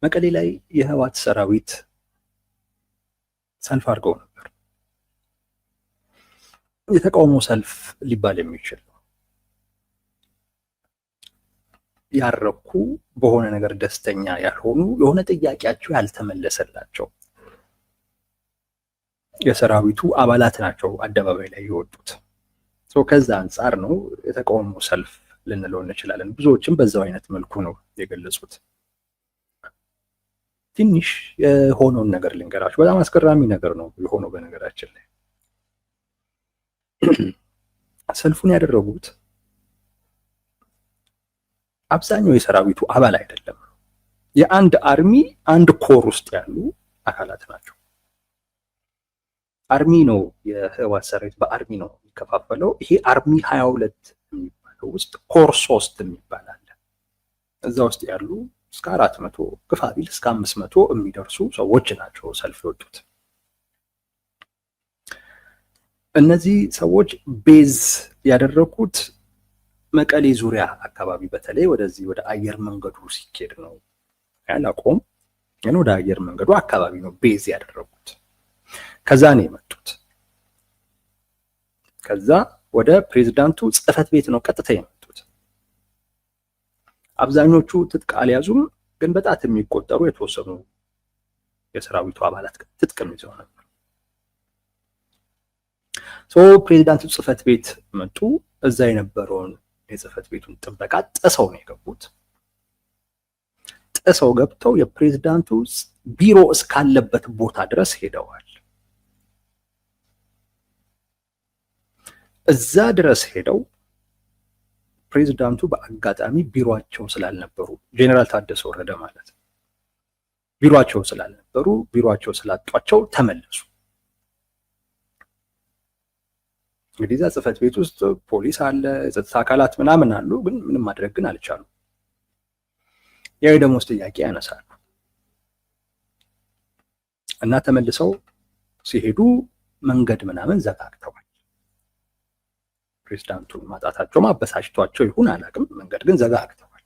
መቀሌ ላይ የህወሓት ሰራዊት ሰልፍ አድርገው ነበር። የተቃውሞ ሰልፍ ሊባል የሚችል ነው። ያረኩ በሆነ ነገር ደስተኛ ያልሆኑ የሆነ ጥያቄያቸው ያልተመለሰላቸው የሰራዊቱ አባላት ናቸው አደባባይ ላይ የወጡት። ከዛ አንጻር ነው የተቃውሞ ሰልፍ ልንለው እንችላለን። ብዙዎችም በዛው አይነት መልኩ ነው የገለጹት። ትንሽ የሆነውን ነገር ልንገራችሁ። በጣም አስገራሚ ነገር ነው የሆነው። በነገራችን ላይ ሰልፉን ያደረጉት አብዛኛው የሰራዊቱ አባል አይደለም። የአንድ አርሚ አንድ ኮር ውስጥ ያሉ አካላት ናቸው። አርሚ ነው የህወሓት ሰራዊት በአርሚ ነው የሚከፋፈለው። ይሄ አርሚ 22 የሚባለው ውስጥ ኮር 3 የሚባል አለ። እዛ ውስጥ ያሉ እስከ 400 ግፋ ቢል እስከ 500 የሚደርሱ ሰዎች ናቸው ሰልፍ የወጡት። እነዚህ ሰዎች ቤዝ ያደረጉት መቀሌ ዙሪያ አካባቢ፣ በተለይ ወደዚህ ወደ አየር መንገዱ ሲኬድ ነው ያላቆም፣ ግን ወደ አየር መንገዱ አካባቢ ነው ቤዝ ያደረጉት። ከዛ ነው የመጡት። ከዛ ወደ ፕሬዝዳንቱ ጽህፈት ቤት ነው ቀጥታ የመጡት። አብዛኞቹ ትጥቅ አልያዙም፣ ግን በጣት የሚቆጠሩ የተወሰኑ የሰራዊቱ አባላት ትጥቅ ይዘው ነበር። ፕሬዝዳንቱ ጽህፈት ቤት መጡ። እዛ የነበረውን የጽህፈት ቤቱን ጥበቃ ጥሰው ነው የገቡት። ጥሰው ገብተው የፕሬዝዳንቱ ቢሮ እስካለበት ቦታ ድረስ ሄደዋል። እዛ ድረስ ሄደው ፕሬዝዳንቱ በአጋጣሚ ቢሮአቸው ስላልነበሩ፣ ጄኔራል ታደሰ ወረደ ማለት ነው፣ ቢሮአቸው ስላልነበሩ ቢሮአቸው ስላጧቸው ተመለሱ። እንግዲህ እዛ ጽህፈት ቤት ውስጥ ፖሊስ አለ፣ የጸጥታ አካላት ምናምን አሉ፣ ግን ምንም ማድረግ ግን አልቻሉም። ያው የደሞዝ ጥያቄ ያነሳሉ እና ተመልሰው ሲሄዱ መንገድ ምናምን ዘጋግተዋል። ፕሬዝዳንቱን ማጣታቸው ማበሳጭቷቸው ይሁን አላውቅም፣ መንገድ ግን ዘጋግተዋል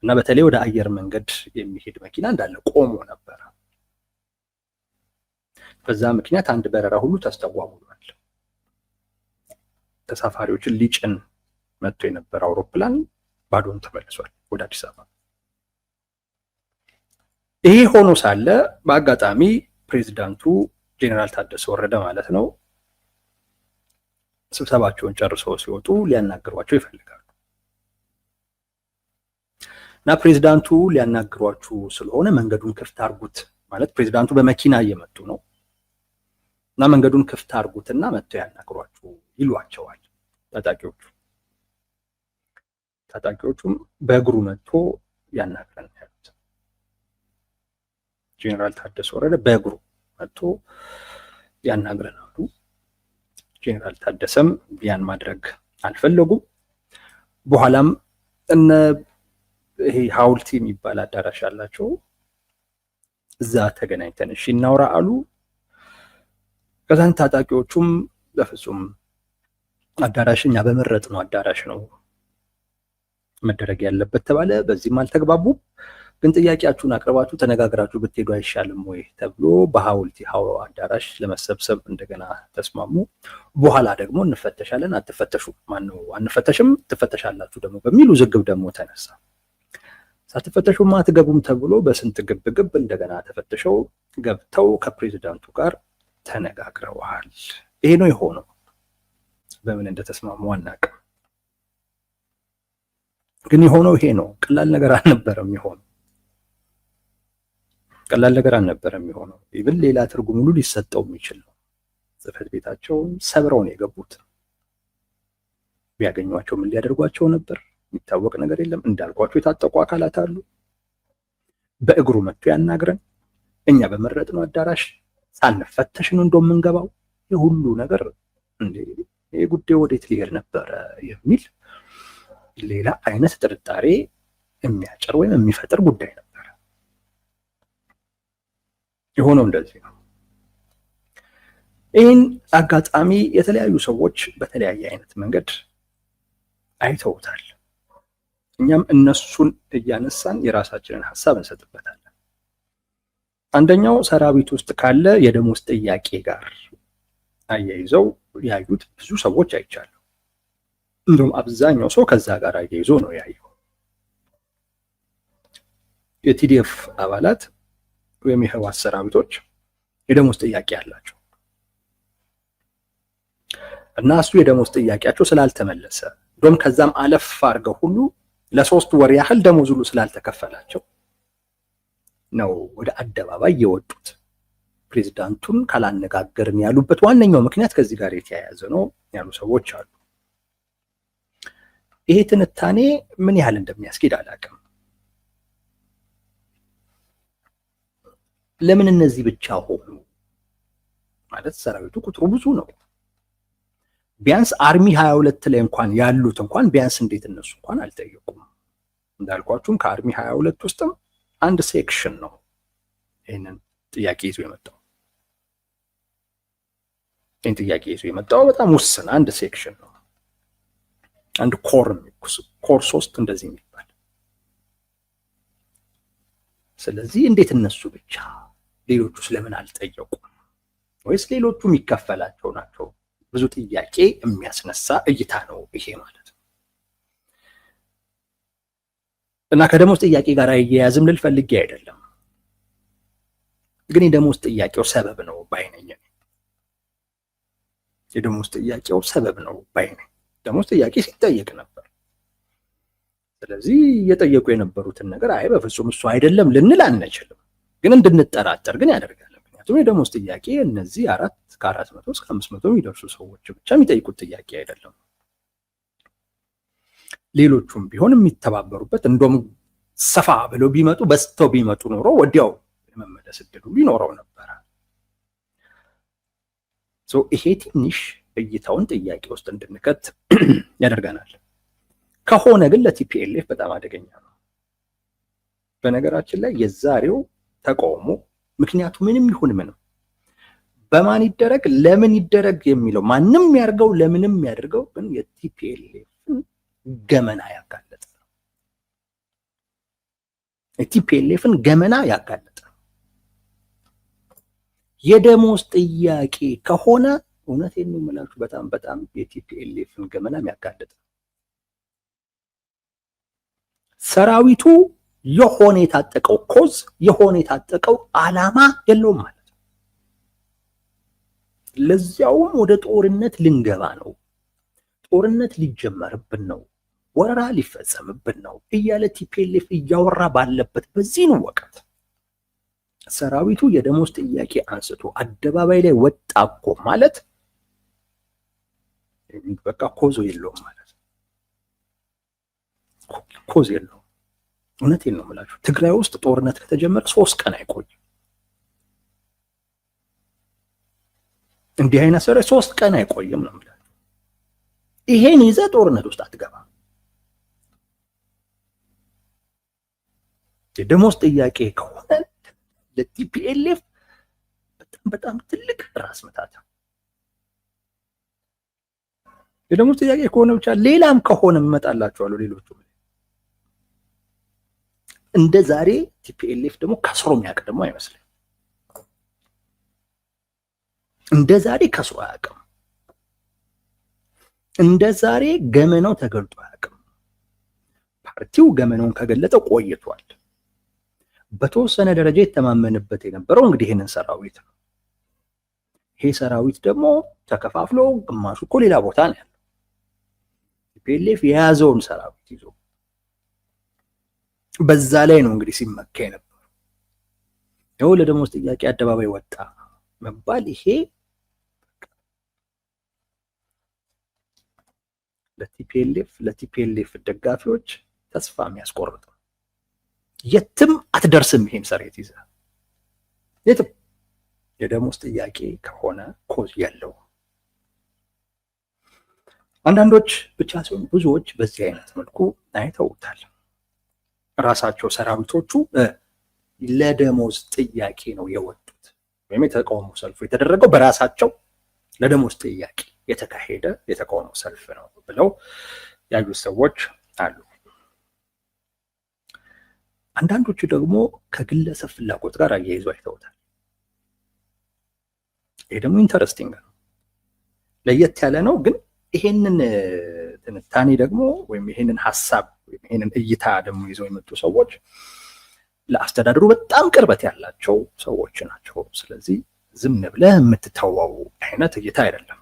እና በተለይ ወደ አየር መንገድ የሚሄድ መኪና እንዳለ ቆሞ ነበረ። በዛ ምክንያት አንድ በረራ ሁሉ ተስተጓጉሏል። ተሳፋሪዎችን ሊጭን መጥቶ የነበረ አውሮፕላን ባዶን ተመልሷል ወደ አዲስ አበባ። ይሄ ሆኖ ሳለ በአጋጣሚ ፕሬዝዳንቱ ጄኔራል ታደሰ ወረደ ማለት ነው ስብሰባቸውን ጨርሰው ሲወጡ ሊያናግሯቸው ይፈልጋሉ እና ፕሬዝዳንቱ ሊያናግሯችሁ ስለሆነ መንገዱን ክፍት አርጉት ማለት፣ ፕሬዝዳንቱ በመኪና እየመጡ ነው እና መንገዱን ክፍት አርጉትና መጥተው ያናግሯችሁ ይሏቸዋል ታጣቂዎቹ። ታጣቂዎቹም በእግሩ መጥቶ ያናግረን ያሉት። ጄኔራል ታደሰ ወረደ በእግሩ መጥቶ ያናግረን አሉ። ጄኔራል ታደሰም ያን ማድረግ አልፈለጉም። በኋላም ይሄ ሐውልቲ የሚባል አዳራሽ አላቸው፣ እዛ ተገናኝተን እሺ እናውራ አሉ። ከዛን ታጣቂዎቹም በፍጹም አዳራሽ እኛ በመረጥነው አዳራሽ ነው መደረግ ያለበት ተባለ። በዚህም አልተግባቡም። ግን ጥያቄያችሁን አቅርባችሁ ተነጋግራችሁ ብትሄዱ አይሻልም ወይ ተብሎ በሐውልቲ አዳራሽ ለመሰብሰብ እንደገና ተስማሙ። በኋላ ደግሞ እንፈተሻለን፣ አትፈተሹ፣ ማነው አንፈተሽም፣ ትፈተሻላችሁ ደግሞ በሚል ውዝግብ ደግሞ ተነሳ። ሳትፈተሹማ አትገቡም ተብሎ በስንት ግብግብ እንደገና ተፈተሸው ገብተው ከፕሬዝዳንቱ ጋር ተነጋግረዋል። ይሄ ነው የሆነው። በምን እንደተስማሙ አናውቅም፣ ግን የሆነው ይሄ ነው። ቀላል ነገር አልነበረም የሆነው፣ ቀላል ነገር አልነበረም የሆነው። ኢቭን ሌላ ትርጉም ሁሉ ሊሰጠው የሚችል ነው። ጽህፈት ቤታቸውን ሰብረው ነው የገቡት። ቢያገኟቸው ምን ሊያደርጓቸው ነበር የሚታወቅ ነገር የለም። እንዳልኳቸው የታጠቁ አካላት አሉ። በእግሩ መጥቶ ያናግረን፣ እኛ በመረጥነው አዳራሽ ሳንፈተሽ ነው እንደው የምንገባው። የሁሉ ነገር እንዴ ይሄ ጉዳይ ወዴት ሊሄድ ነበረ የሚል ሌላ አይነት ጥርጣሬ የሚያጭር ወይም የሚፈጥር ጉዳይ ነበረ። የሆነው እንደዚህ ነው። ይህን አጋጣሚ የተለያዩ ሰዎች በተለያየ አይነት መንገድ አይተውታል። እኛም እነሱን እያነሳን የራሳችንን ሀሳብ እንሰጥበታለን። አንደኛው ሰራዊት ውስጥ ካለ የደሞዝ ጥያቄ ጋር አያይዘው ያዩት ብዙ ሰዎች አይቻሉ። እንደውም አብዛኛው ሰው ከዛ ጋር አያይዞ ነው ያየው። የቲዲኤፍ አባላት ወይም የህወሓት ሰራዊቶች የደሞዝ ጥያቄ አላቸው እና እሱ የደሞዝ ጥያቄያቸው ስላልተመለሰ እንደውም ከዛም አለፍ አድርገው ሁሉ ለ3 ወር ያህል ደሞዝ ሁሉ ስላልተከፈላቸው ነው ወደ አደባባይ የወጡት። ፕሬዝዳንቱን ካላነጋገርን ያሉበት ዋነኛው ምክንያት ከዚህ ጋር የተያያዘ ነው ያሉ ሰዎች አሉ። ይሄ ትንታኔ ምን ያህል እንደሚያስኬድ አላውቅም። ለምን እነዚህ ብቻ ሆኑ ማለት ሰራዊቱ ቁጥሩ ብዙ ነው። ቢያንስ አርሚ 22 ላይ እንኳን ያሉት እንኳን ቢያንስ እንዴት እነሱ እንኳን አልጠየቁም። እንዳልኳችሁም ከአርሚ 22 ውስጥም አንድ ሴክሽን ነው ይሄንን ጥያቄ ይዞ የመጣው። ይሄን ጥያቄ ይዞ የመጣው በጣም ውስን አንድ ሴክሽን ነው። አንድ ኮር 3 እንደዚህ የሚባል። ስለዚህ እንዴት እነሱ ብቻ ሌሎቹ ስለምን አልጠየቁም? ወይስ ሌሎቹ የሚከፈላቸው ናቸው? ብዙ ጥያቄ የሚያስነሳ እይታ ነው ይሄ ማለት ነው። እና ከደሞዝ ጥያቄ ጋር አያያዝም ልል ፈልጌ አይደለም፣ ግን የደሞዝ ጥያቄው ሰበብ ነው ባይነኝ። የደሞዝ ጥያቄው ሰበብ ነው ባይነኝ። ደሞዝ ጥያቄ ሲጠየቅ ነበር። ስለዚህ እየጠየቁ የነበሩትን ነገር አይ በፍጹም እሱ አይደለም ልንል አንችልም፣ ግን እንድንጠራጠር ግን ያደርጋል። ምክንያቱም የደሞዝ ጥያቄ እነዚህ ከ400 እስከ 500 የሚደርሱ ሰዎች ብቻ የሚጠይቁት ጥያቄ አይደለም። ሌሎቹም ቢሆን የሚተባበሩበት እንደውም ሰፋ ብለው ቢመጡ በስተው ቢመጡ ኖሮ ወዲያው የመመለስ እድሉ ሊኖረው ነበረ። ይሄ ትንሽ እይታውን ጥያቄ ውስጥ እንድንከት ያደርገናል። ከሆነ ግን ለቲፒኤልኤፍ በጣም አደገኛ ነው። በነገራችን ላይ የዛሬው ተቃውሞ ምክንያቱ ምንም ይሁን ምንም በማን ይደረግ ለምን ይደረግ የሚለው ማንም ያርገው ለምንም ያደርገው ግን የቲፒኤልኤፍን ገመና ያጋለጠ ነው። የቲፒኤልኤፍን ገመና ያጋለጠ ነው። የደሞዝ ጥያቄ ከሆነ እውነቴን ነው የምላችሁ በጣም የቲፒኤልኤፍን ገመና የሚያጋለጥ ነው። ሰራዊቱ የሆነ የታጠቀው ኮዝ የሆነ የታጠቀው አላማ የለውም ማለት ነው። ለዚያውም ወደ ጦርነት ልንገባ ነው፣ ጦርነት ሊጀመርብን ነው፣ ወረራ ሊፈጸምብን ነው እያለ ቲፒኤልኤፍ እያወራ ባለበት በዚህ ነው ወቅት ሰራዊቱ የደሞዝ ጥያቄ አንስቶ አደባባይ ላይ ወጣ እኮ ማለት በቃ ኮዝ የለውም ማለት ነው። ኮዝ የለውም። እውነቴን ነው የምላችሁ ትግራይ ውስጥ ጦርነት ከተጀመረ 3 ቀን አይቆይም። እንዲህ አይነት ሰራ 3 ቀን አይቆይም ነው የምላችሁ። ይሄን ይዘ ጦርነት ውስጥ አትገባም። የደሞዝ ጥያቄ ከሆነ ለቲፒኤልኤፍ በጣም ትልቅ ራስ ምታት ነው። የደሞዝ ጥያቄ ከሆነ ብቻ ሌላም ከሆነ እመጣላችኋለሁ ሌሎቹ እንደ ዛሬ ቲፒኤልኤፍ ደግሞ ከስሮ የሚያውቅ ደግሞ አይመስልም። እንደ ዛሬ ከስሮ አያውቅም። እንደ ዛሬ ገመናው ተገልጦ አያውቅም። ፓርቲው ገመናውን ከገለጠ ቆይቷል። በተወሰነ ደረጃ የተማመንበት የነበረው እንግዲህ ይህንን ሰራዊት ነው። ይሄ ሰራዊት ደግሞ ተከፋፍሎ ግማሹ እኮ ሌላ ቦታ ነው ያለው። ቲፒኤልኤፍ የያዘውን ሰራዊት ይዞ በዛ ላይ ነው እንግዲህ ሲመካ የነበረው። ያው ለደሞዝ ጥያቄ አደባባይ ወጣ መባል ይሄ ለቲፒኤልኤፍ ደጋፊዎች ተስፋ የሚያስቆርጥ ነው። የትም አትደርስም ይሄን ሰራዊት ይዘህ የትም። የደሞዝ ጥያቄ ከሆነ ኮዝ ያለው አንዳንዶች ብቻ ሲሆን ብዙዎች በዚህ አይነት መልኩ አይተውታል። ራሳቸው ሰራዊቶቹ ለደሞዝ ጥያቄ ነው የወጡት ወይም የተቃውሞ ሰልፉ የተደረገው በራሳቸው ለደሞዝ ጥያቄ የተካሄደ የተቃውሞ ሰልፍ ነው ብለው ያዩት ሰዎች አሉ። አንዳንዶቹ ደግሞ ከግለሰብ ፍላጎት ጋር አያይዞ አይተውታል። ይሄ ደግሞ ኢንተረስቲንግ ነው፣ ለየት ያለ ነው። ግን ይሄንን ትንታኔ ደግሞ ወይም ይሄንን ሀሳብ ወይም ይሄንን እይታ ደግሞ ይዘው የመጡ ሰዎች ለአስተዳደሩ በጣም ቅርበት ያላቸው ሰዎች ናቸው። ስለዚህ ዝም ብለህ የምትተዋው አይነት እይታ አይደለም።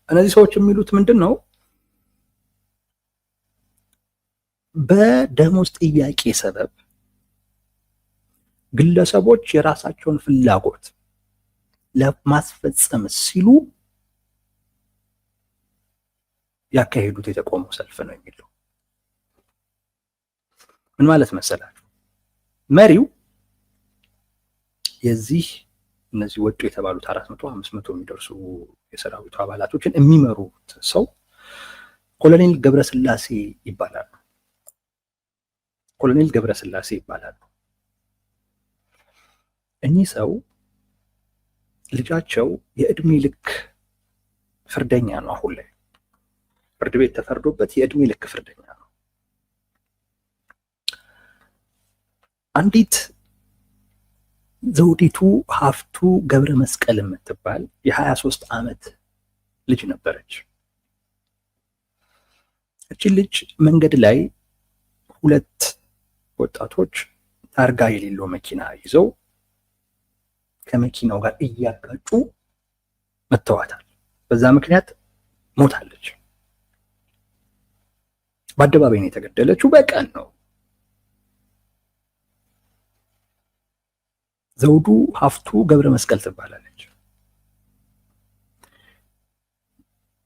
እነዚህ ሰዎች የሚሉት ምንድን ነው? በደሞዝ ጥያቄ ሰበብ ግለሰቦች የራሳቸውን ፍላጎት ለማስፈጸም ሲሉ ያካሄዱት የተቃውሞ ሰልፍ ነው የሚለው። ምን ማለት መሰላችሁ? መሪው የዚህ እነዚህ ወጡ የተባሉት 400 500 የሚደርሱ የሰራዊቱ አባላቶችን የሚመሩት ሰው ኮሎኔል ገብረስላሴ ይባላሉ። ኮሎኔል ገብረስላሴ ይባላሉ። እኚህ ሰው ልጃቸው የእድሜ ልክ ፍርደኛ ነው። አሁን ላይ ፍርድ ቤት ተፈርዶበት የእድሜ ልክ ፍርደኛ ነው። አንዲት ዘውዲቱ ሀፍቱ ገብረ መስቀል የምትባል የ23 ዓመት ልጅ ነበረች። እቺ ልጅ መንገድ ላይ ሁለት ወጣቶች ታርጋ የሌለው መኪና ይዘው ከመኪናው ጋር እያጋጩ መተዋታል። በዛ ምክንያት ሞታለች። በአደባባይ ነው የተገደለችው። በቀን ነው። ዘውዱ ሀፍቱ ገብረ መስቀል ትባላለች።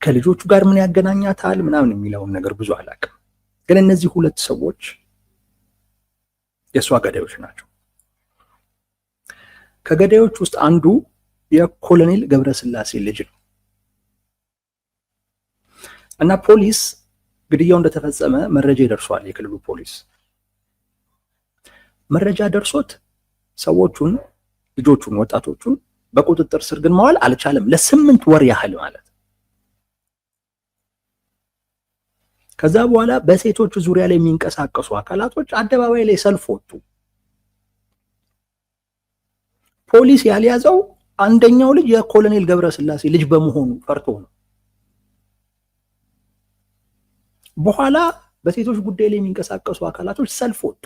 ከልጆቹ ጋር ምን ያገናኛታል ምናምን የሚለውን ነገር ብዙ አላውቅም። ግን እነዚህ ሁለት ሰዎች የእሷ ገዳዮች ናቸው። ከገዳዮች ውስጥ አንዱ የኮሎኔል ገብረስላሴ ልጅ ነው እና ፖሊስ ግድያው እንደተፈጸመ መረጃ ይደርሷል። የክልሉ ፖሊስ መረጃ ደርሶት ሰዎቹን፣ ልጆቹን፣ ወጣቶቹን በቁጥጥር ስር ግን ማዋል አልቻለም። ለ8 ወር ያህል ማለት። ከዛ በኋላ በሴቶቹ ዙሪያ ላይ የሚንቀሳቀሱ አካላቶች አደባባይ ላይ ሰልፍ ወጡ። ፖሊስ ያልያዘው አንደኛው ልጅ የኮሎኔል ገብረስላሴ ልጅ በመሆኑ ፈርቶ ነው። በኋላ በሴቶች ጉዳይ ላይ የሚንቀሳቀሱ አካላቶች ሰልፍ ወጡ።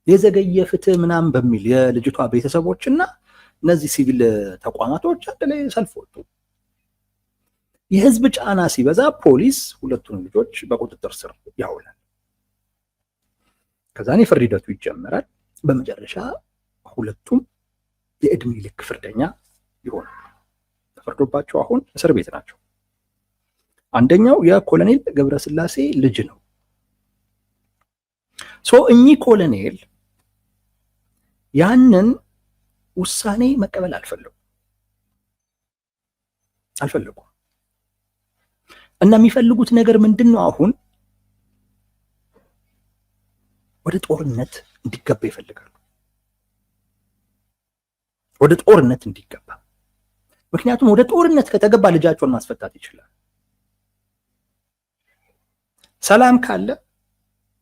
የዘገየ ፍትህ ምናምን በሚል የልጅቷ ቤተሰቦችና እነዚህ ሲቪል ተቋማቶች አንድ ላይ ሰልፍ ወጡ። የህዝብ ጫና ሲበዛ ፖሊስ ሁለቱን ልጆች በቁጥጥር ስር ያውላል። ከዛኔ ፍርድ ሂደቱ ይጀመራል። በመጨረሻ ሁለቱም የእድሜ ልክ ፍርደኛ ይሆናሉ። ተፈርዶባቸው አሁን እስር ቤት ናቸው። አንደኛው የኮሎኔል ገብረስላሴ ልጅ ነው። እኚህ ኮሎኔል ያንን ውሳኔ መቀበል አልፈለጉም እና የሚፈልጉት ነገር ምንድን ነው? አሁን ወደ ጦርነት እንዲገባ ይፈልጋሉ። ወደ ጦርነት እንዲገባ። ምክንያቱም ወደ ጦርነት ከተገባ ልጃቸውን ማስፈታት ይችላል። ሰላም ካለ፣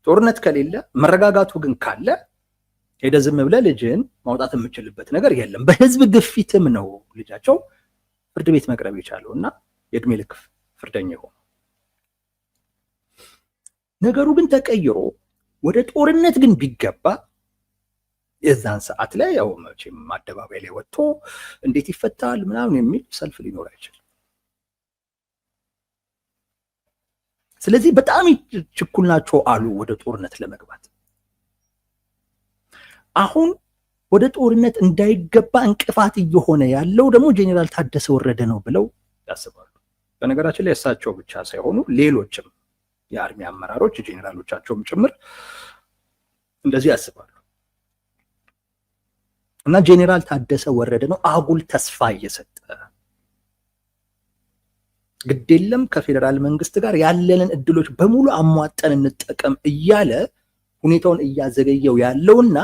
ጦርነት ከሌለ፣ መረጋጋቱ ግን ካለ ሄደ ዝም ብለህ ልጅን ማውጣት የምችልበት ነገር የለም። በህዝብ ግፊትም ነው ልጃቸው ፍርድ ቤት መቅረብ የቻለው እና የእድሜ ልክ ፍርደኛ ሆኖ። ነገሩ ግን ተቀይሮ ወደ ጦርነት ግን ቢገባ የዛን ሰዓት ላይ ያው መቼም አደባባይ ላይ ወጥቶ እንዴት ይፈታል ምናምን የሚል ሰልፍ ሊኖር አይችልም። ስለዚህ በጣም ችኩል ናቸው አሉ ወደ ጦርነት ለመግባት። አሁን ወደ ጦርነት እንዳይገባ እንቅፋት እየሆነ ያለው ደግሞ ጄኔራል ታደሰ ወረደ ነው ብለው ያስባሉ። በነገራችን ላይ እሳቸው ብቻ ሳይሆኑ ሌሎችም የአርሚ አመራሮች ጄኔራሎቻቸውም ጭምር እንደዚህ ያስባሉ። እና ጄኔራል ታደሰ ወረደ ነው አጉል ተስፋ እየሰጠ ግዴለም ከፌደራል መንግስት ጋር ያለንን እድሎች በሙሉ አሟጠን እንጠቀም እያለ ሁኔታውን እያዘገየው ያለውና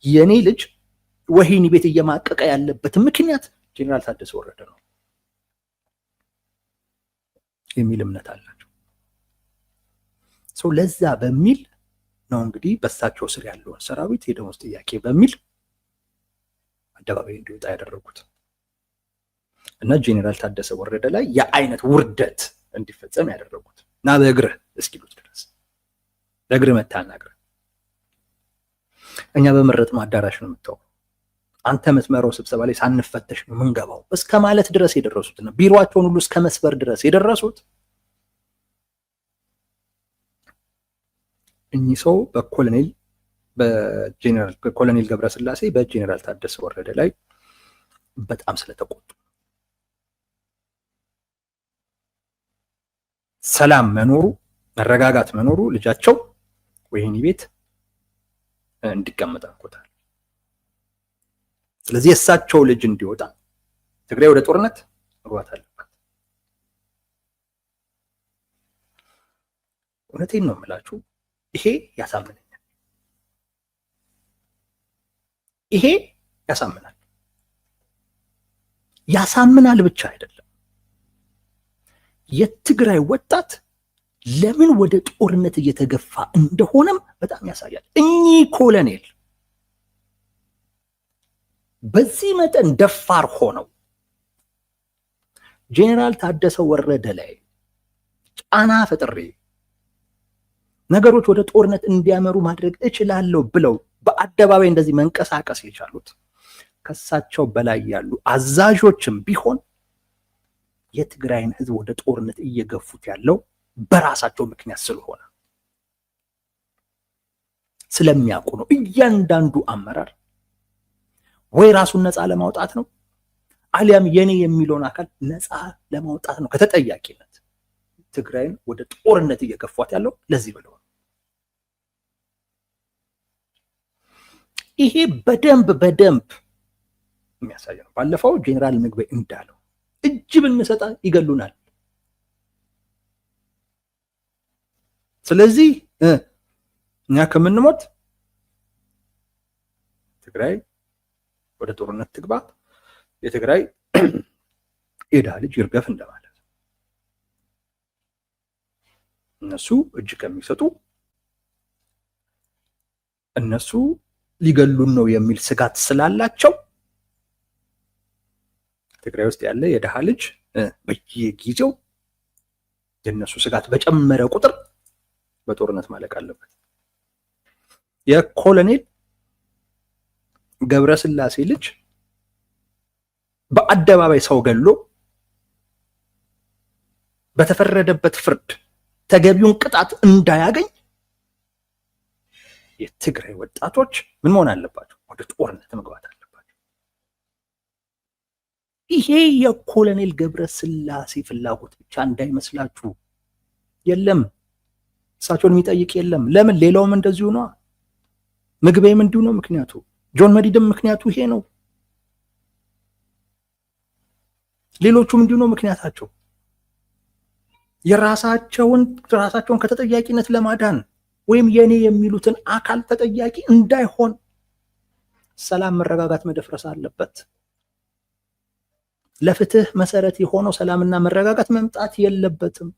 የኔ ልጅ ወህኒ ቤት እየማቀቀ ያለበት ምክንያት ጄኔራል ታደሰ ወረደ ነው የሚል እምነት አላቸው። ለዛ በሚል ነው እንግዲህ በሳቸው ስር ያለውን ሰራዊት የደሞዝ ጥያቄ በሚል አደባባይ እንዲወጣ ያደረጉት እና ጄኔራል ታደሰ ወረደ ላይ የአይነት ውርደት እንዲፈጸም ያደረጉት እና በእግርህ እስኪሉት ድረስ በእግርህ መታናግረ እኛ በመረጥነው አዳራሽ ነው የምትተው አንተ የምትመራው ስብሰባ ላይ ሳንፈተሽ ነው ምንገባው እስከ ማለት ድረስ የደረሱት ነው። ቢሮአቸውን ሁሉ እስከ መስበር ድረስ የደረሱት እኚህ ሰው በኮሎኔል ገብረስላሴ በጄኔራል ታደሰ ወረደ ላይ በጣም ስለተቆጡ ሰላም መኖሩ መረጋጋት መኖሩ ልጃቸው ወህኒ ቤት እንዲቀመጥ አድርጎታል። ስለዚህ የእሳቸው ልጅ እንዲወጣ ትግራይ ወደ ጦርነት መግባት አለባት። እውነቴን ነው የምላችሁ። ይሄ ያሳምነኛል። ይሄ ያሳምናል። ያሳምናል ብቻ አይደለም። የትግራይ ወጣት ለምን ወደ ጦርነት እየተገፋ እንደሆነም በጣም ያሳያል። እኚህ ኮሎኔል በዚህ መጠን ደፋር ሆነው ጄኔራል ታደሰ ወረደ ላይ ጫና ፈጥሬ ነገሮች ወደ ጦርነት እንዲያመሩ ማድረግ እችላለሁ ብለው በአደባባይ እንደዚህ መንቀሳቀስ የቻሉት ከሳቸው በላይ ያሉ አዛዦችም ቢሆን የትግራይን ህዝብ ወደ ጦርነት እየገፉት ያለው በራሳቸው ምክንያት ስለሚያውቁ ነው። እያንዳንዱ አመራር ወይ ራሱን ነፃ ለማውጣት ነው አሊያም የኔ የሚለውን አካል ነፃ ለማውጣት ነው ከተጠያቂነት። ትግራይን ወደ ጦርነት እየገፏት ያለው ለዚህ ብለው ነው። ይሄ በደንብ የሚያሳይ ነው። ባለፈው ጄኔራል ምግበይ እንዳለው እጅ ብንሰጣ ይገሉናል። ስለዚህ እኛ ከምንሞት ትግራይ ወደ ጦርነት ትግባ፣ የትግራይ የድሃ ልጅ ይርገፍ እንደማለት። እነሱ እጅ ከሚሰጡ እነሱ ሊገሉን ነው የሚል ስጋት ስላላቸው ትግራይ ውስጥ ያለ የድሃ ልጅ በየጊዜው የነሱ ስጋት በጨመረ ቁጥር በጦርነት ማለቅ አለበት። የኮሎኔል ገብረስላሴ ልጅ በአደባባይ ሰው ገሎ በተፈረደበት ፍርድ ተገቢውን ቅጣት እንዳያገኝ የትግራይ ወጣቶች ምን መሆን አለባቸው? ወደ ጦርነት መግባት አለባቸው። ይሄ የኮሎኔል ገብረስላሴ ፍላጎት ብቻ እንዳይመስላችሁ። የለም እሳቸውን የሚጠይቅ የለም። ለምን? ሌላውም እንደዚሁ ነው። ምግበይም እንዲሁ ነው ምክንያቱ። ጆን መዲድም ምክንያቱ ይሄ ነው። ሌሎቹም እንዲሁ ነው ምክንያታቸው። ራሳቸውን ከተጠያቂነት ለማዳን ወይም የኔ የሚሉትን አካል ተጠያቂ እንዳይሆን ሰላም፣ መረጋጋት መደፍረስ አለበት። ለፍትህ መሰረት የሆነው ሰላምና መረጋጋት መምጣት የለበትም።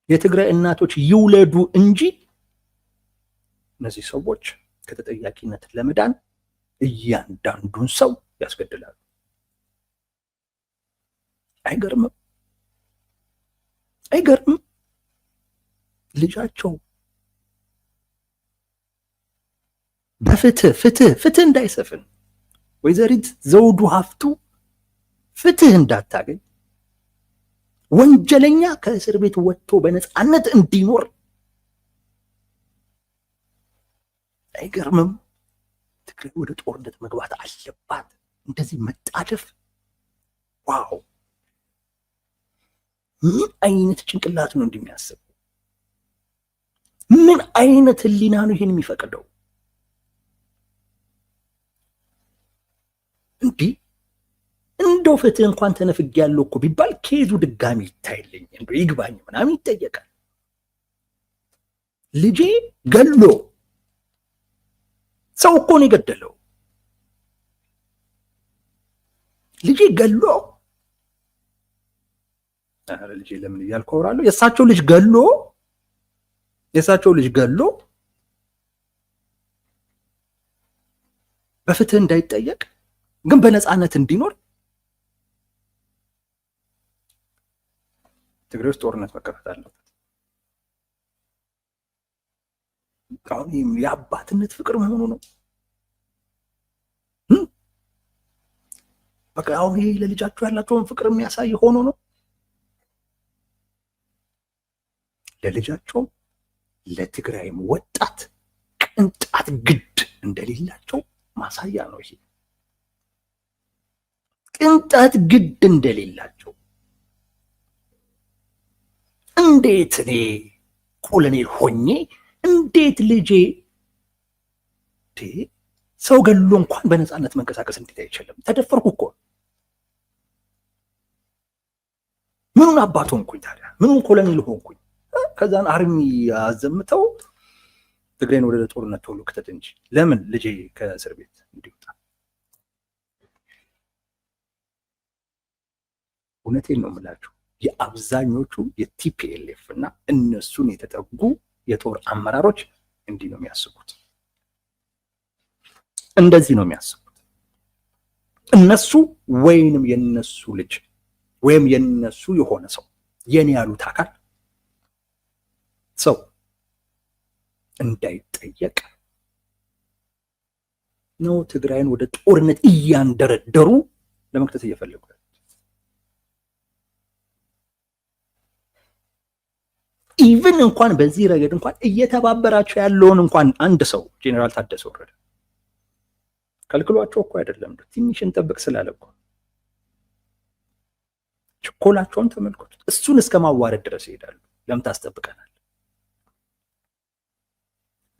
የትግራይ እናቶች ይውለዱ እንጂ እነዚህ ሰዎች ከተጠያቂነት ለመዳን እያንዳንዱን ሰው ያስገድላሉ። አይገርምም? ልጃቸው በፍትህ እንዳይሰፍን ወይዘሪት ዘውዱ ሀፍቱ ፍትህ እንዳታገኝ ወንጀለኛ ከእስር ቤት ወጥቶ በነፃነት እንዲኖር አይገርምም? ትግራይ ወደ ጦርነት መግባት አለባት። እንደዚህ መጣደፍ ዋው! ምን አይነት ጭንቅላት ነው እንደሚያስብ? ምን አይነት ህሊና ነው ይሄን የሚፈቅደው? እንዲህ እንደው ፍትህ እንኳን ተነፍግ ያለው እኮ ቢባል ኬዙ ድጋሚ ይታይልኝ እንደው ይግባኝ ምናምን ይጠየቃል። ልጄ ገሎ ሰው እኮ ነው የገደለው። ልጄ ገሎ ልጅ ለምን እያልኩ አወራለሁ። የእሳቸው ልጅ ገሎ በፍትህ እንዳይጠየቅ ግን በነፃነት እንዲኖር ትግራይ ውስጥ ጦርነት መከፈት አለበት። አሁን የአባትነት ፍቅር መሆኑ ነው። በቃ አሁን ይሄ ለልጃቸው ያላቸውን ፍቅር የሚያሳይ ሆኖ ነው። ለልጃቸው ለትግራይም ወጣት ቅንጣት ግድ እንደሌላቸው ማሳያ ነው። ይሄ ቅንጣት ግድ እንደሌላቸው እንዴት እኔ ኮሎኔል ሆኜ እንዴት ልጄ ሰው ገሎ እንኳን በነፃነት መንቀሳቀስ እንዴት አይችልም? ተደፈርኩ እኮ ምኑን አባት ሆንኩኝ ታዲያ? ምኑን ኮሎኔል ሆንኩኝ? ከዛን አርሚ አዘምተው ትግራይን ወደ ጦርነት ቶሎ ክተት እንጂ ለምን ልጄ ከእስር ቤት እንዲወጣ? እውነቴን ነው የምላችሁ። የአብዛኞቹ የቲፒኤልኤፍ እና እነሱን የተጠጉ የጦር አመራሮች እንዲህ ነው የሚያስቡት። እንደዚህ ነው የሚያስቡት። እነሱ ወይንም የነሱ ልጅ ወይም የነሱ የሆነ ሰው የኔ ያሉት አካል ሰው እንዳይጠየቅ ነው ትግራይን ወደ ጦርነት እያንደረደሩ ለመክተት እየፈለጉ። ኢቭን እንኳን በዚህ ረገድ እንኳን እየተባበራቸው ያለውን እንኳን አንድ ሰው ጄኔራል ታደሰ ወረደ ከልክሏቸው እኮ አይደለም፣ ትንሽ እንጠብቅ ስላለ እኮ ችኮላቸውን ተመልከቱ። እሱን እስከ ማዋረድ ድረስ ይሄዳሉ። ለምን ታስጠብቀናል?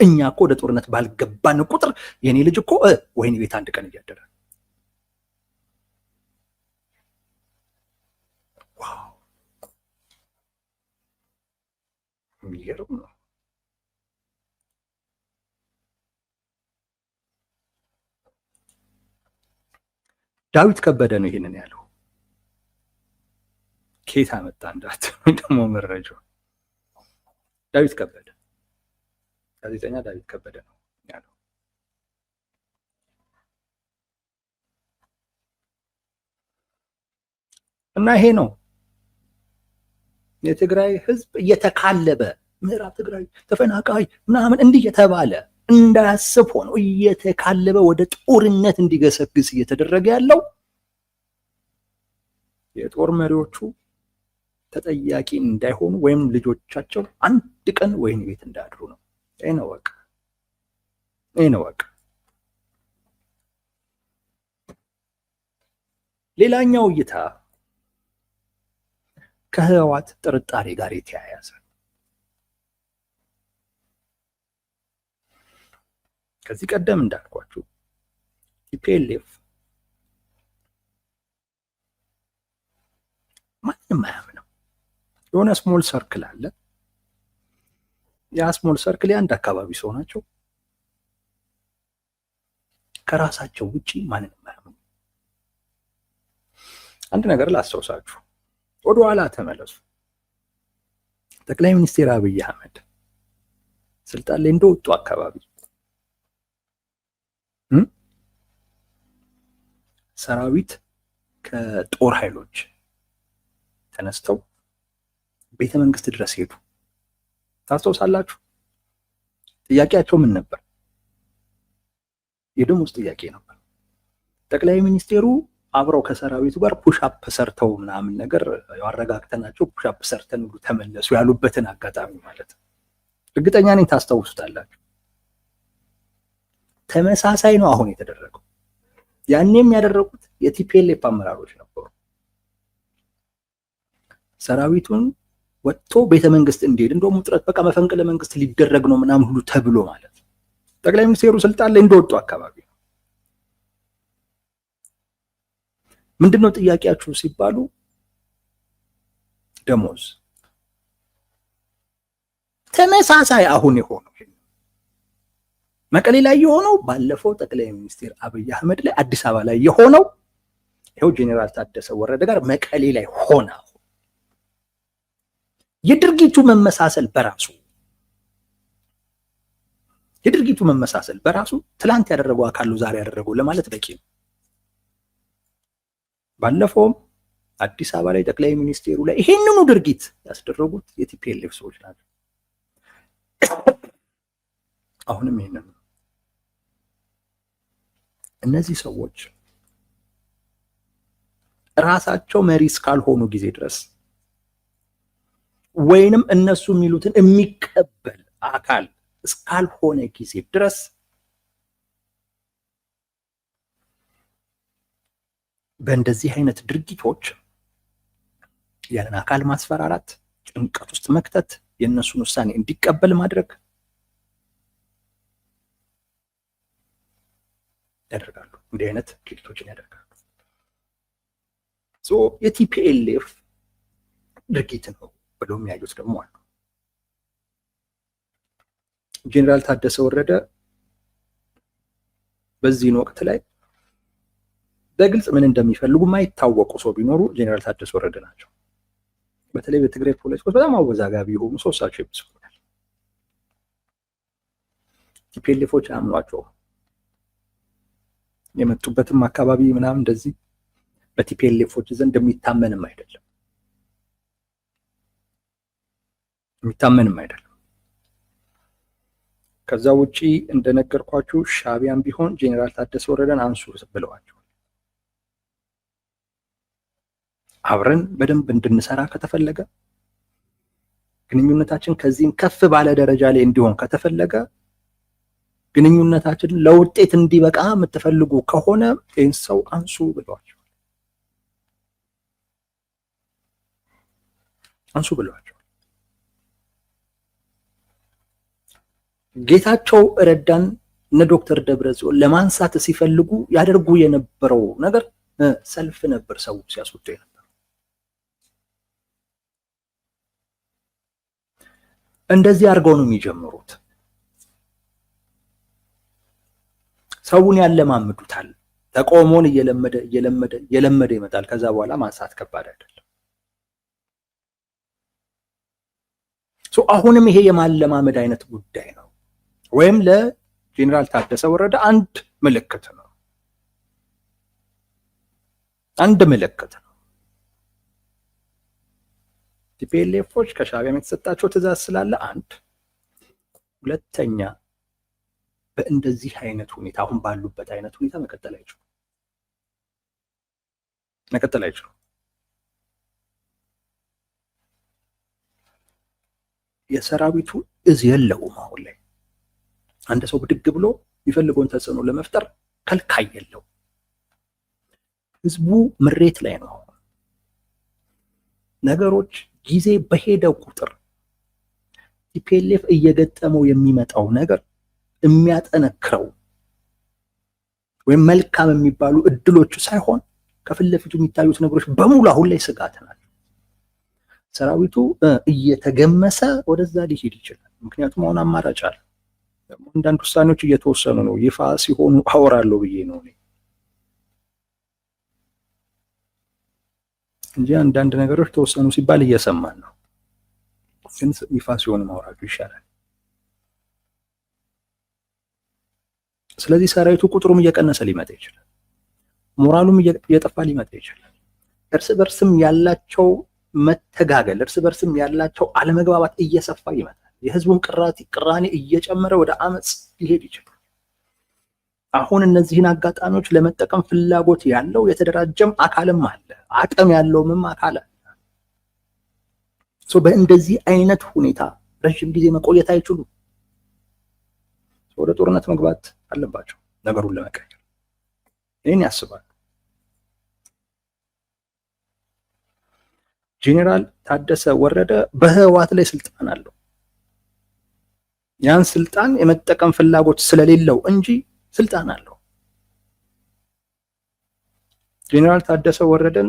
እኛ እኮ ወደ ጦርነት ባልገባን ቁጥር የኔ ልጅ እኮ ወይኔ ቤት አንድ ቀን እያደረ ዋው የሚገርም ነው። ዳዊት ከበደ ነው ይሄንን ያለው። ኬት አመጣ እንዳት ደግሞ መረጃው ዳዊት ከበደ ጋዜጠኛ ዳዊት ከበደ ነው ያለው። እና ይሄ ነው የትግራይ ህዝብ እየተካለበ ምዕራብ ትግራይ ተፈናቃይ ምናምን እንዲህ የተባለ እንዳያስብ ሆኖ እየተካለበ ወደ ጦርነት እንዲገሰግስ እየተደረገ ያለው የጦር መሪዎቹ ተጠያቂ እንዳይሆኑ ወይም ልጆቻቸው አንድ ቀን ወህኒ ቤት እንዳድሩ ነው። ይነወቅ። ሌላኛው እይታ ከህወሓት ጥርጣሬ ጋር የተያያዘ ከዚህ ቀደም እንዳልኳችሁ ቲፒኤልኤፍ ማንም አያምነው። የሆነ ስሞል ሰርክል አለ። ያ ስሞል ሰርክል የአንድ አካባቢ ሰው ናቸው። ከራሳቸው ውጪ ማንንም አያምኑ። አንድ ነገር ላስታውሳችሁ፣ ወደኋላ ተመለሱ። ጠቅላይ ሚኒስትር አብይ አህመድ ስልጣን ላይ እንደወጡ አካባቢ ሰራዊት ከጦር ኃይሎች ተነስተው ቤተ መንግስት ድረስ ሄዱ። ታስታውሳላችሁ? ጥያቄያቸው ምን ነበር? የደሞዝ ጥያቄ ነበር። ጠቅላይ ሚኒስቴሩ አብረው ከሰራዊቱ ጋር ፑሽአፕ ሰርተው ምናምን ነገር ያረጋግተናቸው ፑሽአፕ ሰርተን ሁሉ ተመለሱ ያሉበትን አጋጣሚ ማለት ነው። እርግጠኛ ነኝ ታስታውሱታላችሁ። ተመሳሳይ ነው አሁን የተደረገው። ያኔም ያደረጉት የቲፒኤልኤፍ አመራሮች ነበሩ። ሰራዊቱን ወጥቶ ቤተ መንግስት እንዲሄድ እንደውም ውጥረት በቃ መፈንቅለ መንግስት ሊደረግ ነው ምናምን ሁሉ ተብሎ ማለት ነው። ጠቅላይ ሚኒስቴሩ ስልጣን ላይ እንደወጡ አካባቢ ምንድነው ጥያቄያችሁ ሲባሉ ደሞዝ። ተመሳሳይ አሁን የሆነው መቀሌ ላይ የሆነው ባለፈው ጠቅላይ ሚኒስትር አብይ አህመድ ላይ አዲስ አበባ ላይ የሆነው ይሄው ጄኔራል ታደሰ ወረደ ጋር መቀሌ ላይ ሆነ። የድርጊቱ መመሳሰል በራሱ ትላንት ያደረገው አካሉ ዛሬ ያደረገው ለማለት በቂ ነው። ባለፈውም አዲስ አበባ ላይ ጠቅላይ ሚኒስቴሩ ላይ ይሄንኑ ድርጊት ያስደረጉት የቲፒኤልኤፍ ሰዎች ናቸው። አሁንም ይሄንን እነዚህ ሰዎች ራሳቸው መሪ እስካልሆኑ ጊዜ ድረስ ወይንም እነሱ የሚሉትን የሚቀበል አካል እስካልሆነ ጊዜ ድረስ በእንደዚህ አይነት ድርጊቶች ያንን አካል ማስፈራራት፣ ጭንቀት ውስጥ መክተት፣ የእነሱን ውሳኔ እንዲቀበል ማድረግ ያደርጋሉ። እንዲህ አይነት ድርጊቶችን ያደርጋሉ። የቲፒኤልኤፍ ድርጊት ነው ብለው የሚያዩት ደግሞ አሉ። ጄኔራል ታደሰ ወረደ በዚህን ወቅት ላይ በግልጽ ምን እንደሚፈልጉ የማይታወቁ ሰው ቢኖሩ ጄኔራል ታደሰ ወረደ ናቸው። በተለይ በትግራይ ፖለቲኮች በጣም አወዛጋቢ የሆኑ ሰው እሳቸው ይመስሉኛል። ቲፒኤልኤፎች አያምኗቸውም። የመጡበትም አካባቢ ምናምን እንደዚህ በቲፒኤልኤፎች ዘንድ የሚታመንም አይደለም። ከዛ ውጪ እንደነገርኳችሁ ሻዕቢያም ቢሆን ጄኔራል ታደሰ ወረደን አንሱ ብለዋቸው አብረን በደንብ እንድንሰራ ከተፈለገ ግንኙነታችን ከዚህም ከፍ ባለ ደረጃ ላይ እንዲሆን ከተፈለገ ግንኙነታችን ለውጤት እንዲበቃ የምትፈልጉ ከሆነ ይህን ሰው አንሱ ብለዋቸው ጌታቸው ረዳን እነ ዶክተር ደብረጽዮን ለማንሳት ሲፈልጉ ያደርጉ የነበረው ነገር ሰልፍ ነበር። ሰው ሲያስወጡ ነበር። እንደዚህ አድርገው ነው የሚጀምሩት። ሰውን ያለማምዱታል። ተቃውሞን እየለመደ ይመጣል። ከዛ በኋላ ማንሳት ከባድ አይደለም። አሁንም ይሄ የማለማመድ አይነት ጉዳይ ነው፣ ወይም ለጄኔራል ታደሰ ወረደ አንድ ምልክት ነው። ቲፒኤልኤፎች ከሻዕቢያ የተሰጣቸው ትእዛዝ ስላለ አንድ፣ ሁለተኛ በእንደዚህ አይነት ሁኔታ አሁን ባሉበት አይነት ሁኔታ መቀጠል አይችሉም። የሰራዊቱ እዝ የለውም። አሁን ላይ አንድ ሰው ብድግ ብሎ የሚፈልገውን ተጽዕኖ ለመፍጠር ከልካይ የለው። ህዝቡ ምሬት ላይ ነው። ነገሮች ጊዜ በሄደ ቁጥር ቲፒኤልኤፍ እየገጠመው የሚመጣው ነገር የሚያጠነክረው ወይም መልካም የሚባሉ እድሎቹ ሳይሆን ከፊት ለፊቱ የሚታዩት ነገሮች በሙሉ አሁን ላይ ስጋት ናቸው። ሰራዊቱ እየተገመሰ ወደዛ ሊሄድ ይችላል። ምክንያቱም አሁን አማራጭ አለ። አንዳንድ ውሳኔዎች እየተወሰኑ ነው። ይፋ ሲሆኑ አወራለሁ ብዬ ነው እንጂ አንዳንድ ነገሮች ተወሰኑ ሲባል እየሰማን ነው። ግን ይፋ ሲሆኑ ማውራቱ ይሻላል። ስለዚህ ሰራዊቱ ቁጥሩም እየቀነሰ ሊመጣ ይችላል። ሞራሉም እየጠፋ ሊመጣ ይችላል። እርስ በርስም ያላቸው መተጋገል፣ እርስ በርስም ያላቸው አለመግባባት እየሰፋ ይመጣል። የህዝቡን ቅራኔ እየጨመረ ወደ አመጽ ሊሄድ ይችላል። አሁን እነዚህን አጋጣሚዎች ለመጠቀም ፍላጎት ያለው የተደራጀም አካልም አለ፣ አቅም ያለውም አካል አለ። በእንደዚህ አይነት ሁኔታ ረጅም ጊዜ መቆየት አይችሉም። ወደ ጦርነት መግባት አለባቸው ነገሩን ለመቀየር። ይህን ያስባሉ። ጄኔራል ታደሰ ወረደ በህወሓት ላይ ስልጣን አለው። ያን ስልጣን የመጠቀም ፍላጎት ስለሌለው እንጂ ስልጣን አለው። ጄኔራል ታደሰ ወረደን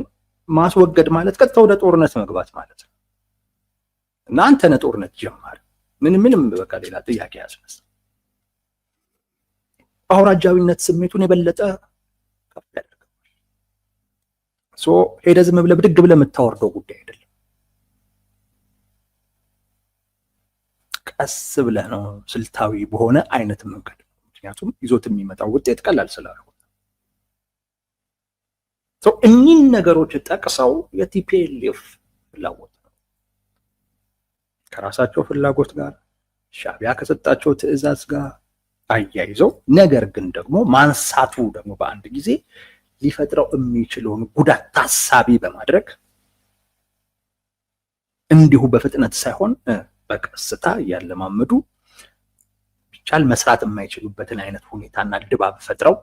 ማስወገድ ማለት ቀጥታ ወደ ጦርነት መግባት ማለት ነው። እና አንተ ነህ ጦርነት ጀማሪ። ምንም በቃ ሌላ ጥያቄ ያስነሳ። አውራጃዊነት ስሜቱን የበለጠ ከፍ ያደርጋል። ሄደህ ዝም ብለህ ብድግ ብለህ የምታወርደው ጉዳይ አይደለም። ቀስ ብለህ ነው ስልታዊ በሆነ አይነት መንገድ። ምክንያቱም ይዞት የሚመጣው ውጤት ቀላል ስላልሆነ እኚህን ነገሮች ጠቅሰው የቲፒኤልኤፍ ፍላጎት ነው ከራሳቸው ፍላጎት ጋር ሻዕቢያ ከሰጣቸው ትዕዛዝ ጋር አያይዘው፣ ነገር ግን ደግሞ ማንሳቱ ደግሞ በአንድ ጊዜ ሊፈጥረው የሚችለውን ጉዳት ታሳቢ በማድረግ እንዲሁ በፍጥነት ሳይሆን በቀስታ እያለማመዱ ቢቻል መስራት የማይችሉበትን አይነት ሁኔታና ድባብ ፈጥረው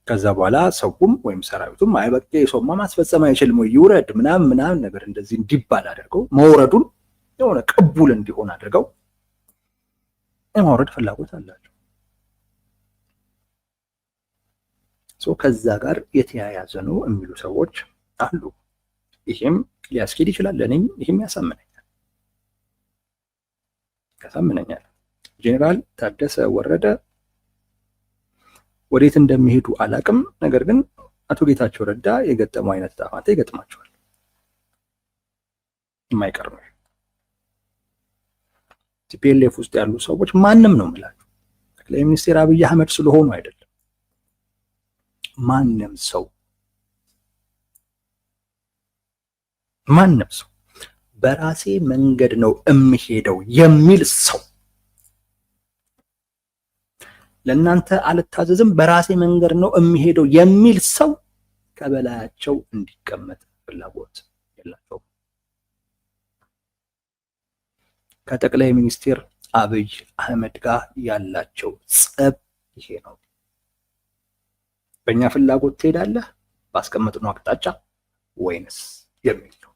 ከዛ በኋላ ሰውም ወይም ሰራዊቱም አይበቃ የሰውማ ማስፈጸም አይችልም ወይ ይውረድ ምናምን ነገር እንደዚህ እንዲባል አድርገው መውረዱን የሆነ ቅቡል እንዲሆን አድርገው የማውረድ ፍላጎት አላቸው። ከዛ ጋር የተያያዘ ነው የሚሉ ሰዎች አሉ። ይሄም ሊያስኬድ ይችላል። ለእኔም ይሄም ያሳምነኛል። ጄኔራል ታደሰ ወረደ ወዴት እንደሚሄዱ አላቅም። ነገር ግን አቶ ጌታቸው ረዳ የገጠመው አይነት ጣፋንታ ይገጥማቸዋል። የማይቀር ነው። ቲፒኤልኤፍ ውስጥ ያሉ ሰዎች ማንም ነው የምላችሁ ጠቅላይ ሚኒስትር አብይ አህመድ ስለሆኑ አይደለም። ማንም ሰው በራሴ መንገድ ነው የሚሄደው የሚል ሰው ለእናንተ አልታዘዝም በራሴ መንገድ ነው የሚሄደው የሚል ሰው ከበላያቸው እንዲቀመጥ ፍላጎት የላቸውም። ከጠቅላይ ሚኒስትር አብይ አህመድ ጋር ያላቸው ጸብ ይሄ ነው። በእኛ ፍላጎት ትሄዳለህ ባስቀመጥነው አቅጣጫ ወይንስ የሚል ነው።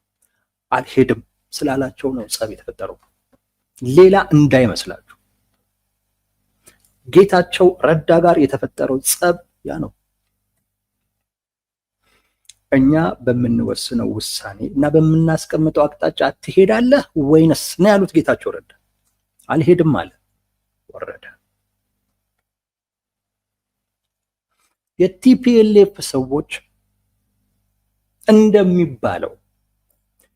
አልሄድም ስላላቸው ነው ጸብ የተፈጠረው። ሌላ እንዳይመስላችሁ ጌታቸው ረዳ ጋር የተፈጠረው ጸብ ያ ነው። እኛ በምንወስነው ውሳኔ እና በምናስቀምጠው አቅጣጫ ትሄዳለህ ወይንስ ነው ያሉት ጌታቸው ረዳ። አልሄድም አለ፣ ወረደ። የቲፒኤልኤፍ ሰዎች እንደሚባለው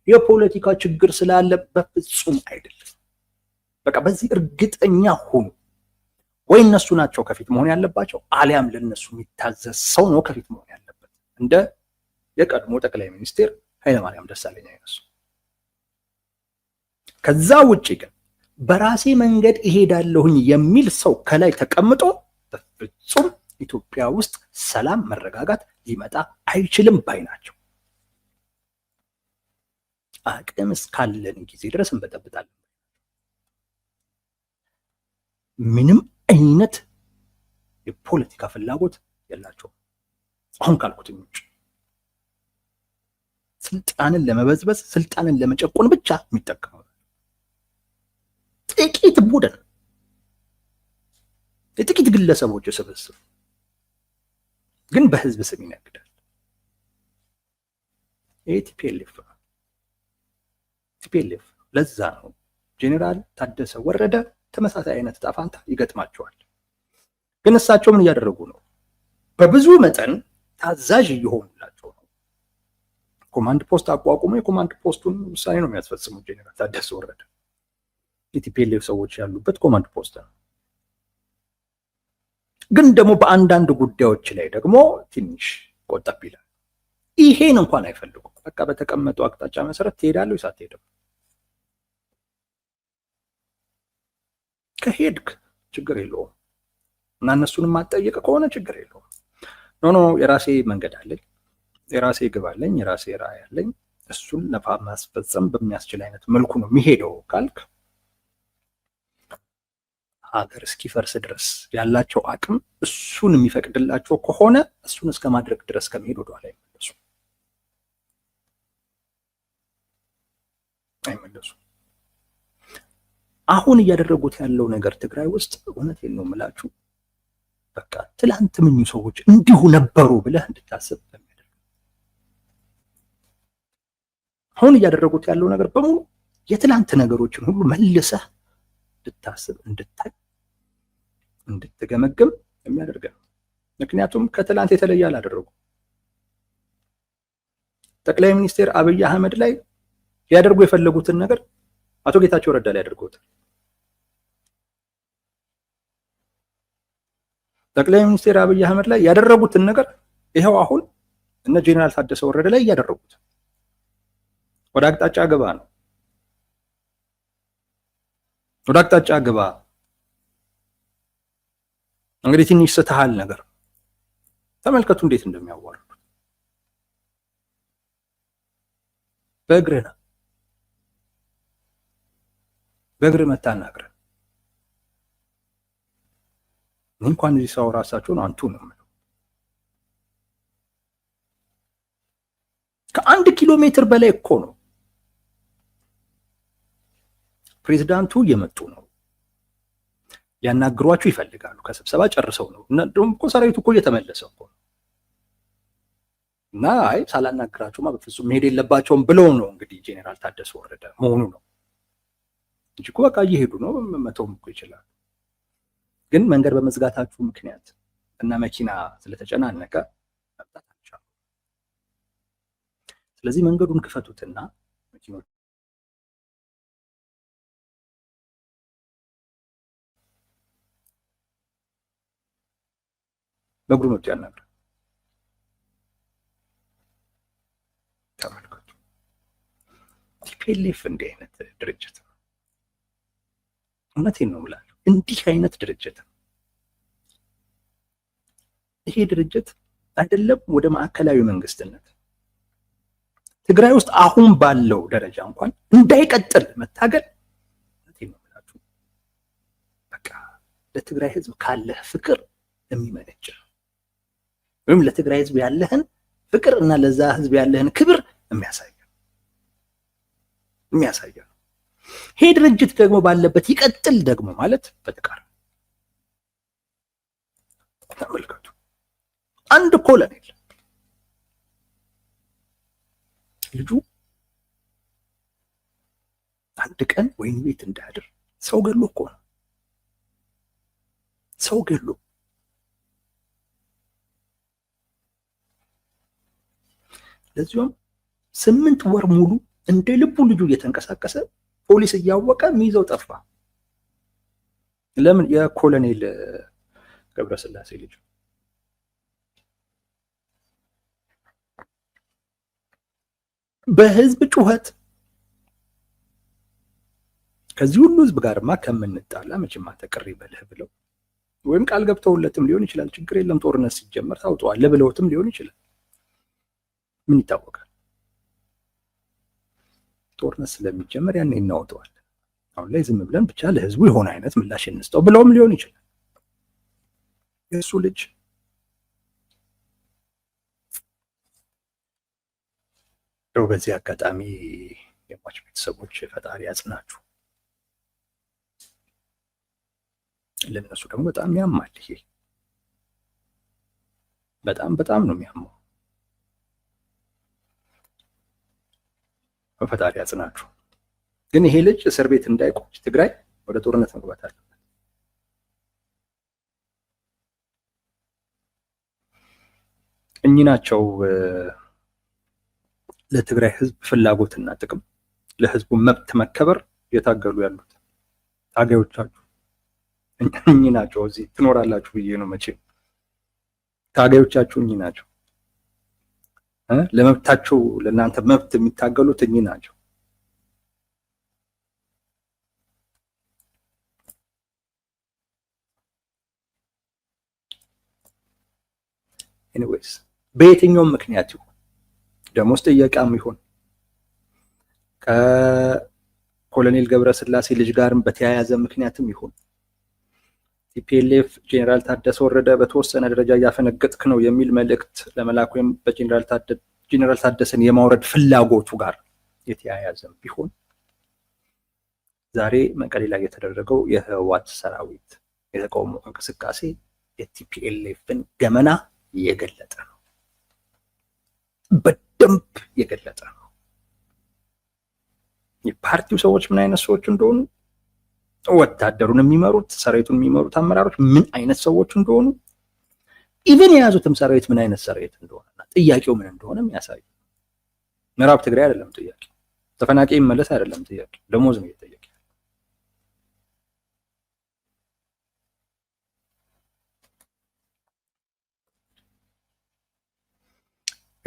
የፖለቲካ ችግር ስላለ በፍጹም አይደለም። በቃ በዚህ እርግጠኛ ሁኑ። ወይ እነሱ ናቸው ከፊት መሆን ያለባቸው፣ አሊያም ለነሱ የሚታዘዝ ሰው ነው ከፊት መሆን ያለበት። እንደ የቀድሞ ጠቅላይ ሚኒስትር ኃይለማርያም ደሳለኝ አይነሱ። ከዛ ውጪ ግን በራሴ መንገድ እሄዳለሁኝ የሚል ሰው ከላይ ተቀምጦ በፍጹም ኢትዮጵያ ውስጥ ሰላም፣ መረጋጋት ሊመጣ አይችልም ባይ ናቸው። አቅም እስካለን ጊዜ ድረስ እንበጠብጣለን። ምንም አይነት የፖለቲካ ፍላጎት የላቸውም። አሁን ካልኩት ውጭ ስልጣንን ለመበዝበዝ ስልጣንን ለመጨቆን ብቻ የሚጠቀሙ ጥቂት ቡድን፣ የጥቂት ግለሰቦች ስብስብ ግን በህዝብ ስም ይነግዳል። ይህ ቲፒኤልኤፍ ነው። ቲፒኤልኤፍ ለዛ ነው ጄኔራል ታደሰ ወረደ ተመሳሳይ አይነት ጣፋንታ ይገጥማቸዋል። ግን እሳቸው ምን እያደረጉ ነው? በብዙ መጠን ታዛዥ እየሆኑላቸው ነው። ኮማንድ ፖስት አቋቁሞ የኮማንድ ፖስቱን ውሳኔ ነው የሚያስፈጽሙት ጄኔራል ታደሰ ወረደ። የቲፒኤልኤፍ ሰዎች ያሉበት ኮማንድ ፖስት ነው። ግን ደግሞ በአንዳንድ ጉዳዮች ላይ ደግሞ ትንሽ ቆጠብ ይላል። ይሄን እንኳን አይፈልጉም። በቃ በተቀመጠው አቅጣጫ መሰረት ትሄዳለህ ወይስ አትሄድም? ከሄድክ ችግር የለውም እና እነሱንም ማጠየቅ ከሆነ ችግር የለውም። ኖ የራሴ መንገድ አለኝ፣ የራሴ ግብ አለኝ፣ የራሴ ራዕይ አለኝ፣ እሱን ለማስፈጸም በሚያስችል አይነት መልኩ ነው የሚሄደው ካልክ ሀገር እስኪፈርስ ድረስ ያላቸው አቅም እሱን የሚፈቅድላቸው ከሆነ እሱን እስከ ማድረግ ድረስ ከመሄድ ወደኋላ አይመለሱ። አሁን እያደረጉት ያለው ነገር ትግራይ ውስጥ እውነቴን ነው የምላችሁ፣ በቃ ትላንት ምኙ ሰዎች እንዲሁ ነበሩ ብለህ እንድታስብ በሚያደርግ አሁን እያደረጉት ያለው ነገር በሙሉ የትላንት ነገሮችን ሁሉ መልሰህ እንድታስብ፣ እንድታይ፣ እንድትገመግም የሚያደርግ ነው። ምክንያቱም ከትላንት የተለየ አላደረጉም። ጠቅላይ ሚኒስትር አብይ አህመድ ላይ ሊያደርጉ የፈለጉትን ነገር አቶ ጌታቸው ረዳ ላይ አድርገውታል። ጠቅላይ ሚኒስትር አብይ አህመድ ላይ ያደረጉትን ነገር ይኸው አሁን እነ ጄኔራል ታደሰ ወረደ ላይ እያደረጉት ወደ አቅጣጫ ግባ ነው። ወደ አቅጣጫ ግባ እንግዲህ ትንሽ ስተሃል ነገር ተመልከቱ እንዴት እንደሚያዋርዱ በእግርህ መታናግረን እንኳን እዚህ ሰው ራሳቸውን አንቱ ነው የምለው። ከ1 ኪሎ ሜትር በላይ እኮ ነው። ፕሬዝዳንቱ እየመጡ ነው፣ ሊያናግሯችሁ ይፈልጋሉ። ከስብሰባ ጨርሰው ነው እና ደግሞ እኮ ሰራዊቱ እኮ እየተመለሰ እኮ ነው። እና አይ ሳላናግራቸውማ በፍጹም መሄድ የለባቸውም ብለው ነው እንግዲህ ጄኔራል ታደሰ ወረደ መሆኑ ነው እንጂ እኮ በቃ እየሄዱ ነው። መተውም እኮ ይችላል። ግን መንገድ በመዝጋታችሁ ምክንያት እና መኪና ስለተጨናነቀ መምጣት አልቻሉም። ስለዚህ መንገዱን ክፈቱትና መኪኖች በእግሩ መጡ ያናግረ ተመልከቱ። ቲፒኤልኤፍ እንዲህ አይነት ድርጅት ነው። እውነቴን ነው የምላለው፣ እንዲህ አይነት ድርጅት ነው። ይሄ ድርጅት አይደለም ወደ ማዕከላዊ መንግስትነት ትግራይ ውስጥ አሁን ባለው ደረጃ እንኳን እንዳይቀጥል መታገል፣ እውነቴን ነው የምላችሁ፣ በቃ ለትግራይ ህዝብ ካለህ ፍቅር የሚመነጭ ነው። ወይም ለትግራይ ህዝብ ያለህን ፍቅር እና ለዛ ህዝብ ያለህን ክብር የሚያሳይ ነው። ይሄ ድርጅት ደግሞ ባለበት ይቀጥል ደግሞ ማለት በተቃራኒ ተመልከቱ። አንድ ኮሎኔል ልጁ አንድ ቀን ወይን ቤት እንዳያድር ሰው ገሎ እኮ ነው። ሰው ገሎ ለዚያም 8 ወር ሙሉ እንደ ልቡ ልጁ እየተንቀሳቀሰ ፖሊስ እያወቀ ሚይዘው ጠፋ። ለምን? የኮሎኔል ገብረስላሴ ልጅ በህዝብ ጩኸት ከዚህ ሁሉ ህዝብ ጋርማ ከምንጣላ መቼም ተቀሪ በልህ ብለው ወይም ቃል ገብተውለትም ሊሆን ይችላል። ችግር የለም ጦርነት ሲጀመር ታውጣዋለህ ብለውትም ሊሆን ይችላል። ምን ይታወቃል? ጦርነት ስለሚጀመር ያን እናወጣዋለን። አሁን ላይ ዝም ብለን ብቻ ለህዝቡ የሆነ አይነት ምላሽ እንስጠው ብለውም ሊሆን ይችላል። የእሱ ልጅ ነው። በዚህ አጋጣሚ የሟች ቤተሰቦች ፈጣሪ ያጽናችሁ። ለነሱ ደግሞ በጣም ያማል። ይሄ በጣም ነው የሚያማው። ፈጣሪ ያጽናችሁ። ግን ይሄ ልጅ እስር ቤት እንዳይቆይ ትግራይ ወደ ጦርነት መግባት አለበት። እኚህ ናቸው ለትግራይ ህዝብ ፍላጎትና ጥቅም፣ ለህዝቡ መብት መከበር የታገሉ ያሉት ታጋዮቻችሁ እኚህ ናቸው። እዚህ ትኖራላችሁ ብዬ ነው መቼም። ታጋዮቻችሁ እኚህ ናቸው። ለመብታቸው ለእናንተ መብት የሚታገሉት እኚህ ናቸው። ኤኒዌይስ በየትኛውም ምክንያት ይሁን ደሞዝ ጥያቄም ይሁን ከኮሎኔል ገብረስላሴ ልጅ ጋርም በተያያዘ ምክንያትም ይሁን ቲፒኤልኤፍ ጄኔራል ታደሰ ወረደ በተወሰነ ደረጃ እያፈነገጥክ ነው የሚል መልእክት ለመላክ ወይም በጄኔራል ታደሰን የማውረድ ፍላጎቱ ጋር የተያያዘም ቢሆን ዛሬ መቀሌ ላይ የተደረገው የህወሓት ሰራዊት የተቃውሞ እንቅስቃሴ የቲፒኤልኤፍን ገመና የገለጠ ነው። በደንብ የገለጠ ነው። የፓርቲው ሰዎች ምን አይነት ሰዎች እንደሆኑ፣ ወታደሩን የሚመሩት ሰራዊቱን የሚመሩት አመራሮች ምን አይነት ሰዎች እንደሆኑ፣ ኢቭን የያዙትም ሰራዊት ምን አይነት ሰራዊት እንደሆነና ጥያቄው ምን እንደሆነ የሚያሳይ። ምዕራብ ትግራይ አይደለም ጥያቄ፣ ተፈናቃይ መለስ አይደለም ጥያቄ፣ ደሞዝ ነው ጥያቄ።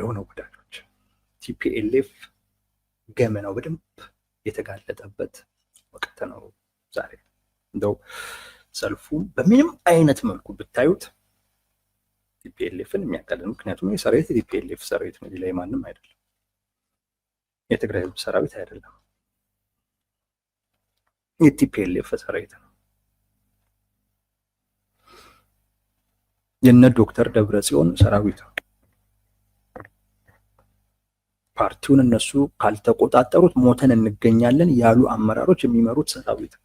የሆነው ወዳጆች ቲፒኤልኤፍ ገመናው በደንብ የተጋለጠበት ወቅት ነው ዛሬ። እንደው ሰልፉ በምንም አይነት መልኩ ብታዩት ቲፒኤልኤፍን የሚያቀል፣ ምክንያቱም የሰራዊት የቲፒኤልኤፍ ሰራዊት ነው፣ ሌላ ማንም አይደለም፣ የትግራይ ህዝብ ሰራዊት አይደለም፣ የቲፒኤልኤፍ ሰራዊት ነው። የነ ዶክተር ደብረጽዮን ሰራዊት ነው። ፓርቲውን እነሱ ካልተቆጣጠሩት ሞተን እንገኛለን ያሉ አመራሮች የሚመሩት ሰራዊት ነው።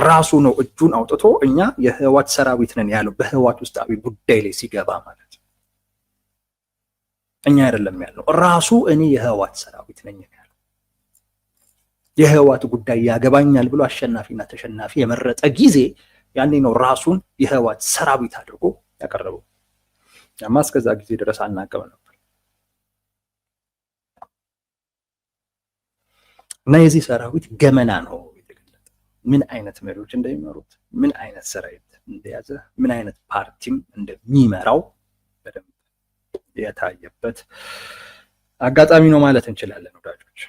ራሱ ነው እጁን አውጥቶ እኛ የህዋት ሰራዊት ነን ያለው በህዋት ውስጣዊ ጉዳይ ላይ ሲገባ ማለት ነው። እኛ አይደለም ያለው ራሱ እኔ የህዋት ሰራዊት ነኝ ያለው። የህዋት ጉዳይ ያገባኛል ብሎ አሸናፊና ተሸናፊ የመረጠ ጊዜ ያኔ ነው ራሱን የህዋት ሰራዊት አድርጎ ያቀረበው። ያማ እስከዛ ጊዜ ድረስ አናቀም ነበር። እና የዚህ ሰራዊት ገመና ነው የተገለጠ። ምን አይነት መሪዎች እንደሚመሩት፣ ምን አይነት ሰራዊት እንደያዘ፣ ምን አይነት ፓርቲም እንደሚመራው በደንብ የታየበት አጋጣሚ ነው ማለት እንችላለን ወዳጆች።